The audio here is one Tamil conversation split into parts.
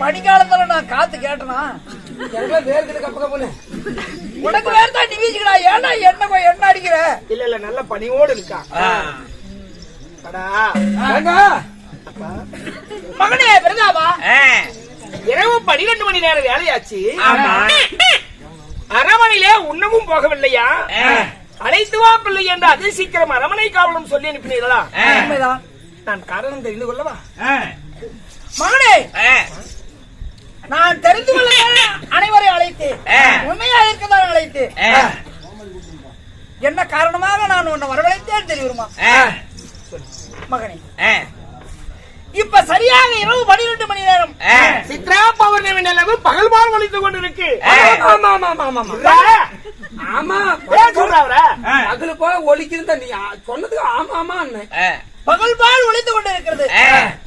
பனிக்காலத்துல நான் காத்து கேட்டனா உனக்கு வேறதான் நீ வீச்சுக்கடா. ஏன்னா என்ன அடிக்கிற? இல்ல இல்ல நல்ல பனியோடு இருக்கா. மகனே பிரதாபா, இரவு 12 மணி நேரம் வேலையாச்சு. அரமனையிலே உண்ணவும் போகவில்லையா? அழைத்து வா பிள்ளை என்று அதே சீக்கிரம் அரமனை காவலம் சொல்லி அனுப்பினீர்களா? நான் காரணம் தெரிந்து கொள்ளவா? மகனே, நான் தெரிந்து கொள்ள அனைவரை அழைத்து உண்மையாக இருக்கதான் அழைத்து என்ன காரணமாக நான் உன்னை வரவழைத்தேன் தெரியுமா மகனே? இப்ப சரியாக இரவு 12 மணி நேரம் சித்ரா பௌர்ணமி நிலவு பகல்வான் ஒளித்துக் கொண்டிருக்கு. அதுல போல ஒலிக்கிறது நீ சொன்னதுக்கு ஆமா ஆமா பகல்வான் ஒளித்துக் கொண்டிருக்கிறது.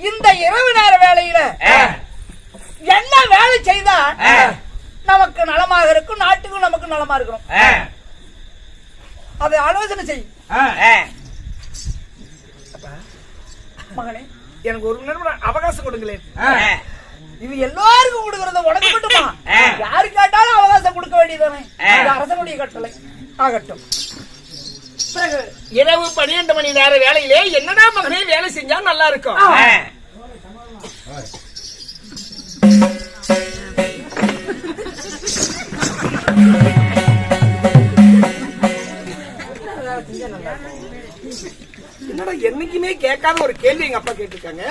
இந்த இரவு நேர வேளையில என்ன வேலை செய்தா நமக்கு நலமாக இருக்கும், நாட்டுக்கும் நமக்கு நலமா இருக்கணும், அதை ஆலோசனை செய் மகனே. எனக்கு ஒரு நேரம் அவகாசம் கொடுங்களேன். இது எல்லாருக்கும் கொடுக்கறது உனக்கு மட்டுமா? யாரு கேட்டாலும் அவகாசம் கொடுக்க வேண்டியதானே, அரசனுடைய கட்டளை ஆகட்டும். இரவு 12 மணி நேர வேலையிலே என்னடா மகனே வேலை செஞ்சா நல்லா இருக்கும். என்னடா என்னைக்குமே கேட்காத ஒரு கேள்வி எங்க அப்பா கேட்டிருக்காங்க.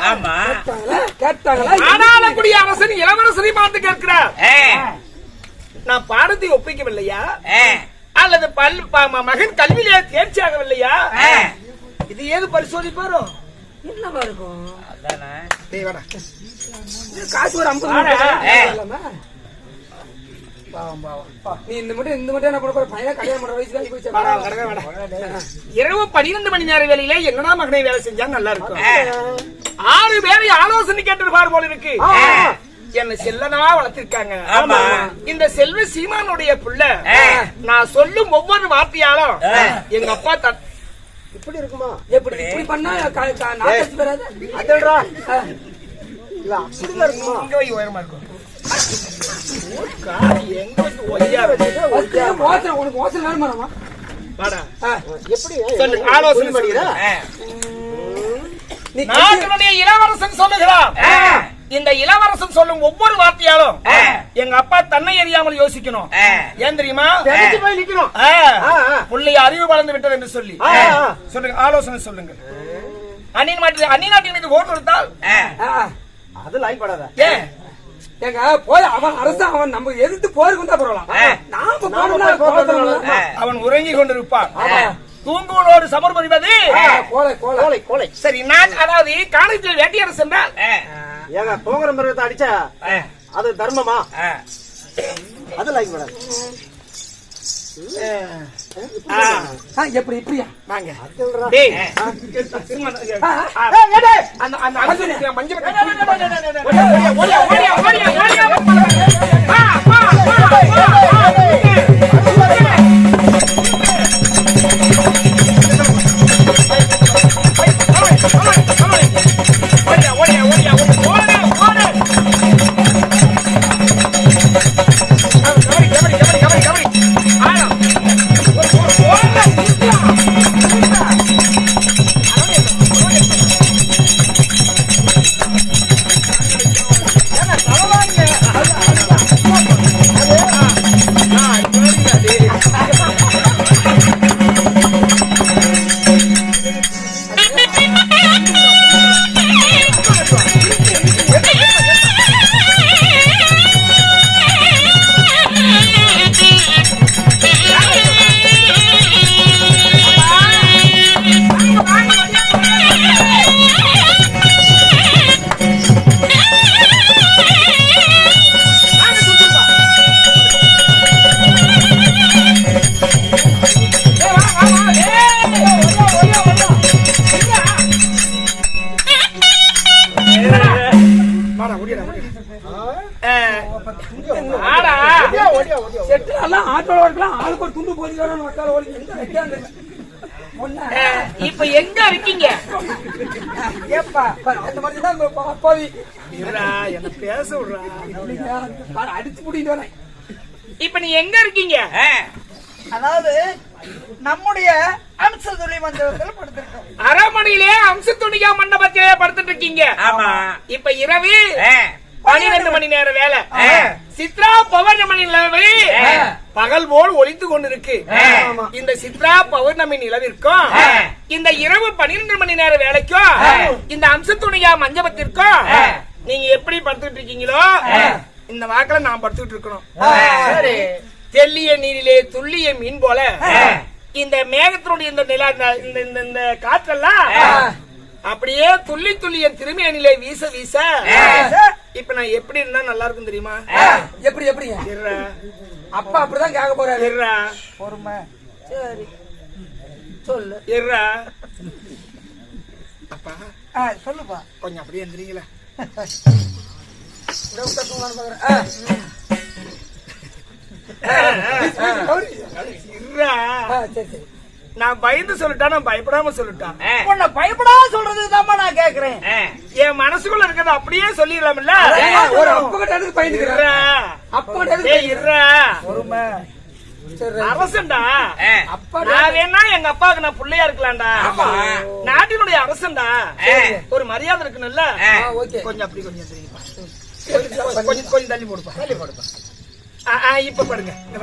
ஆனாலக்கூடிய அரசன் இளவரசரை பார்த்து கேட்கிறார், நான் பாடத்தை ஒப்பிக்கவில்லையா அல்லது மகன் கல்வியிலே தேர்ச்சி ஆகவில்லையா? இது ஏது பரிசோதிப்பாரோ என்னவா இருக்கும்? காசு ஒரு 50 நீ இந்த மட்டும் என்ன பண்ண போற? பையன் கல்யாணம் பண்ற வயசுல இரவு 12 மணி நேர வேலையில என்னடா மகனை வேலை செஞ்சா நல்லா இருக்கும். 6 பேரை ஆலோசனை கேட்டிருப்பார் போல இருக்கு. என்ன செல்லனா வளர்த்திருக்காங்க. இந்த செல்வ சீமானுடைய புள்ள நான் சொல்லும் ஒவ்வொரு வார்த்தையாலும் எங்க அப்பா இப்படி இருக்குமா? எப்படி இப்படி பண்ணா நாட்டு வராது? அதடா இல்ல அப்படிதான் இருக்குமா? இங்க வை உயரமா இருக்கும். உனக்கு ஓசனை வேணுமா? எப்படி சொல்லுங்க, ஆலோசனை பண்ணுகிறா. நாட்டுடைய இளவரசன் சொல்லுகிறான். இந்த இளவரசன் சொல்லும் ஒவ்வொரு வார்த்தையாலும் எங்க அப்பா தன்னை அறியாமல் யோசிக்கணும். ஏன் தெரியுமா? போய் நிக்கணும். புள்ளைய அறிவு வளர்ந்து விட்டது என்று சொல்லி சொல்லுங்க, ஆலோசனை சொல்லுங்க. அண்ணி நாட்டின் மீது ஓட்டு கொடுத்தால் அது லாய்க் படாத. ஏன் ஏங்க போய் அவன் அரசன் அவன் நம்ம எதிர்த்து போருக்கு வந்தா பரவாயில்ல. நாம போறோம்னா கோபத்துல அவன் உறங்கி கொண்டிருப்பான். தூங்குவனோடு சமர் புரிவது கோலை கோலை கோலை கோலை. சரி. நான் அதாவது காலேஜில் வேட்டையாட சென்றால் ஏங்க தூங்குற மிருகத்தை அடிச்சா அது தர்மமா? அது லாய்க் படாது. எப்படி இப்படியா வாங்க அதுல்றா. டேய் அந்த அந்த அரசனுக்கு மஞ்சள் ஓடியா ஓடியா ஓடியா ஓடியா வா வா வா ஆளுக்கு ஒரு துண்டு போதிக்கிறான்னு வக்கால ஓடி எங்க வைக்காங்க. இப்ப எங்க இருக்கீங்க? ஏப்பா அந்த மாதிரி தான் போய் என்ன பேச விடுறா. அடிச்சு புடிட்டு வரேன். இப்ப நீ எங்க இருக்கீங்க? அதாவது நம்முடைய அம்ச துளி மண்டபத்தில் படுத்திருக்கோம். அரமணியிலே அம்ச துணிகா மண்டபத்திலே படுத்துட்டு இருக்கீங்க. ஆமா. இப்ப இரவு 12 மணி நேர வேலை. சித்ரா பௌர்ணமி நிலவு பகல் போல் ஒளித்து கொண்டிருக்கு. இந்த சித்ரா பௌர்ணமி நிலவிற்கும் இந்த இரவு 12 மணி நேர வேலைக்கும் இந்த அம்ச துணிகா மண்டபத்திற்கும் நீங்க எப்படி படுத்துட்டு இருக்கீங்களோ இந்த வாக்கில நான் படுத்துட்டு இருக்கணும். தெல்லிய நீரிலே துள்ளிய மீன் போல இந்த மேகத்தினுடைய இந்த நிலா இந்த காற்றெல்லாம் அப்படியே துள்ளி துள்ளிய திருமேனிலே வீச வீச இப்ப நான் எப்படி இருந்தா நல்லா இருக்கும் தெரியுமா? எப்படி எப்படி அப்பா அப்படிதான் கேட்க போறாரு. பொறுமை. சரி சொல்லு. அப்பா சொல்லுப்பா. கொஞ்சம் அப்படியே எந்திரீங்களா? நான் பயந்து சொல்லிட்டா நான் பயப்படாம சொல்லிட்டான். உன்னை பயப்படாம சொல்றதுதான் நான் கேக்குறேன். என் மனசுக்குள்ள இருக்கிறத அப்படியே சொல்லிடலாம்ல. ஒரு அப்பா கிட்ட பயந்துக்கிறேன். பொறுமை. அரசன்டா நான் வேணா எங்க அப்பாவுக்கு நான் பிள்ளையா இருக்கலாம்டா. நாட்டினுடைய அரசன்டா ஒரு மரியாதை இருக்குன்னு கொஞ்சம் அப்படி கொஞ்சம் கொஞ்சம் தள்ளி போடுப்பா. தள்ளி போடுப்பா. இப்ப பாருங்க. நீ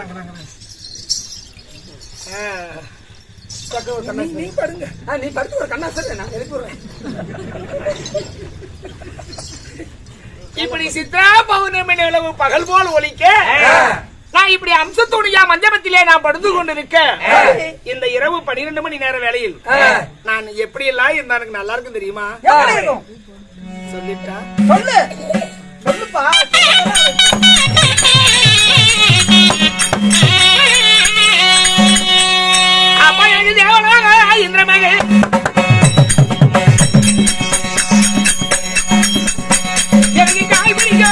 பாருங்க. நீ படுத்து ஒரு கண்ணா சார் நான் எழுப்பிடுறேன். இப்படி சித்ரா பௌர்ணமி நிலவு பகல் போல் ஒலிக்க நான் இப்படி அம்சத்துடைய மஞ்சபத்திலே நான் படுத்து கொண்டிருக்க இந்த இரவு 12 மணி நேர வேளையில் நான் எப்படி எல்லாம் இருந்தா எனக்கு நல்லா இருக்கும் தெரியுமா? சொல்லிட்டா சொல்லு. சொல்லுப்பா. அப்பா எனக்கு தேவனாக இந்திரமகள் எனக்கு காய் பிடிக்க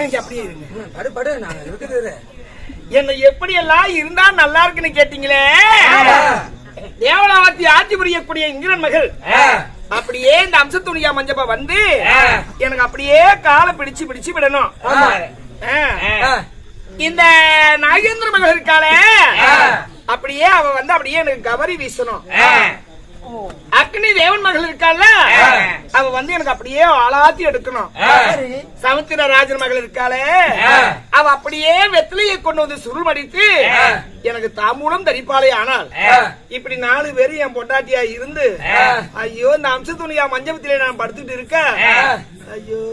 இங்க அப்படியே இருங்க. படு படு நான் இருக்குது. என்ன எப்படி எல்லாம் இருந்தா நல்லா இருக்குன்னு கேட்டீங்களே. தேவலாவத்தி ஆட்சி புரியக்கூடிய இங்கிரன் மகள் அப்படியே இந்த அம்சத்துணியா மஞ்சப்பா வந்து எனக்கு அப்படியே காலை பிடிச்சு பிடிச்சு விடணும். இந்த நாகேந்திர மகள் இருக்காளே அப்படியே அவ வந்து அப்படியே எனக்கு கவரி வீசணும். அக்னி தேவன் மகள் இருக்கால அவ வந்து எனக்கு அப்படியே ஆளாத்தி எடுக்கணும். சமுத்திர ராஜன் மகள் இருக்காளே அவ அப்படியே வெத்திலையை கொண்டு வந்து சுருள் மடித்து எனக்கு தாம்பூலம் தரிப்பாளே. ஆனால் இப்படி 4 பேரும் என் பொண்டாட்டியா இருந்து ஐயோ இந்த அம்ச துணியா மஞ்சபத்திலே நான் படுத்துட்டு இருக்க. ஐயோ